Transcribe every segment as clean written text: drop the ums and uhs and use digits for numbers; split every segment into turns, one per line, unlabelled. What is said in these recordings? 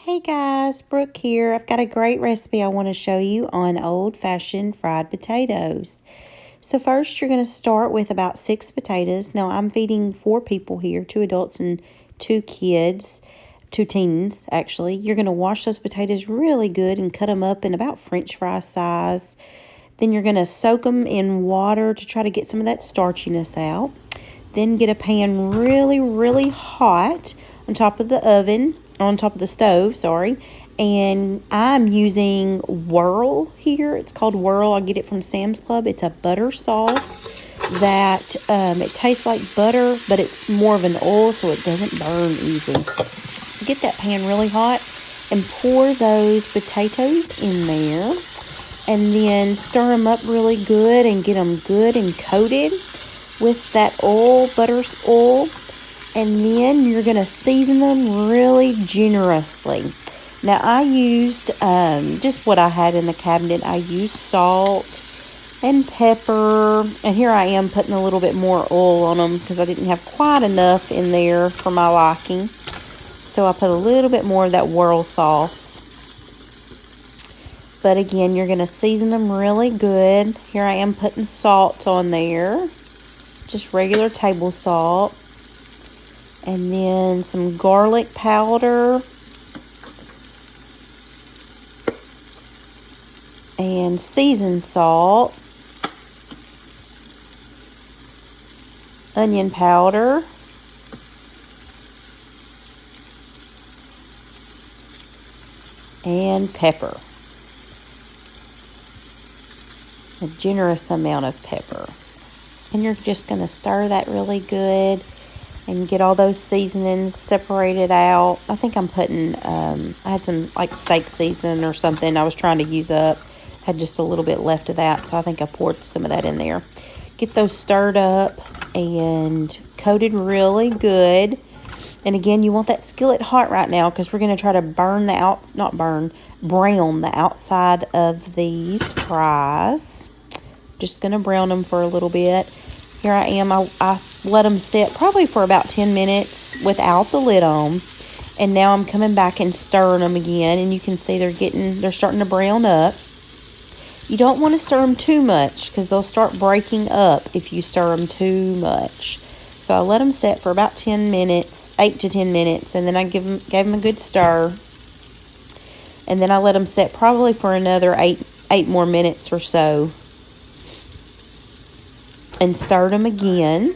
Hey guys, Brooke here. I've got a great recipe I want to show you on old-fashioned fried potatoes. So first you're going to start with about 6 potatoes. Now I'm feeding 4 people here, 2 adults and 2 kids, 2 teens actually. You're going to wash those potatoes really good and cut them up in about French fry size. Then you're going to soak them in water to try to get some of that starchiness out. Then get a pan really hot on top of the oven, on top of the stove, sorry. And I'm using Whirl here. It's called Whirl. I get it from Sam's Club. It's a butter sauce that it tastes like butter, but it's more of an oil, so it doesn't burn easy. So get that pan really hot and pour those potatoes in there. And then stir them up really good and get them good and coated with that oil, butter's oil. And then you're going to season them really generously. Now I used just what I had in the cabinet. I used salt and pepper. And here I am putting a little bit more oil on them because I didn't have quite enough in there for my liking. So I put a little bit more of that Whirl sauce. But again, you're going to season them really good. Here I am putting salt on there. Just regular table salt. And then some garlic powder. And seasoned salt. Onion powder. And pepper. A generous amount of pepper. And you're just going to stir that really good and get all those seasonings separated out. I think I'm putting, I had some like steak seasoning or something I was trying to use up. Had just a little bit left of that, so I think I poured some of that in there. Get those stirred up and coated really good. And again, you want that skillet hot right now because we're going to try to brown the outside of these fries. Just going to brown them for a little bit. Here I am. I let them sit probably for about 10 minutes without the lid on. And now I'm coming back and stirring them again. And you can see they're starting to brown up. You don't want to stir them too much because they'll start breaking up if you stir them too much. So I let them sit for about 10 minutes, 8 to 10 minutes. And then I gave them a good stir. And then I let them sit probably for another 8 more minutes or so. And stir them again.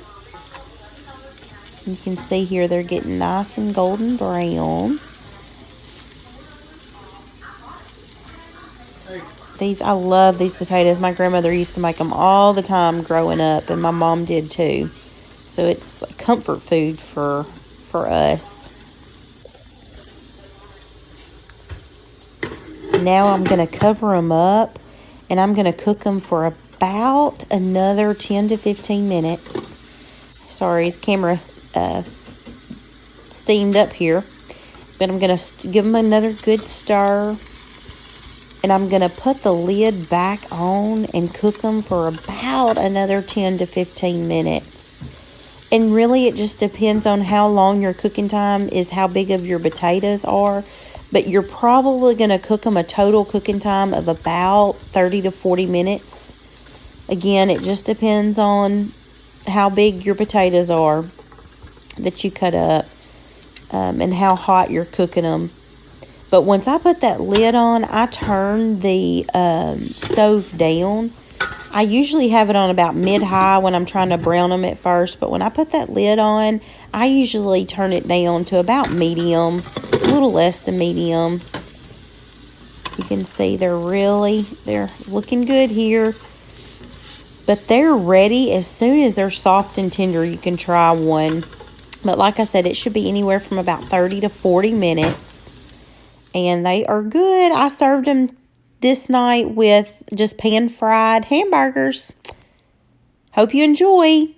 You can see here they're getting nice and golden brown. I love these potatoes. My grandmother used to make them all the time growing up, and my mom did too. So it's comfort food for us. Now I'm going to cover them up, and I'm going to cook them for about another 10 to 15 minutes. Sorry, the camera steamed up here. But I'm going to give them another good stir. And I'm going to put the lid back on and cook them for about another 10 to 15 minutes. And really it just depends on how long your cooking time is, how big of your potatoes are. But you're probably going to cook them a total cooking time of about 30 to 40 minutes. Again, it just depends on how big your potatoes are that you cut up and how hot you're cooking them. But once I put that lid on, I turn the stove down. I usually have it on about mid-high when I'm trying to brown them at first. But when I put that lid on, I usually turn it down to about medium, a little less than medium. You can see they're looking good here. But they're ready as soon as they're soft and tender. You can try one. But like I said, it should be anywhere from about 30 to 40 minutes. And they are good. I served them this night with just pan-fried hamburgers. Hope you enjoy.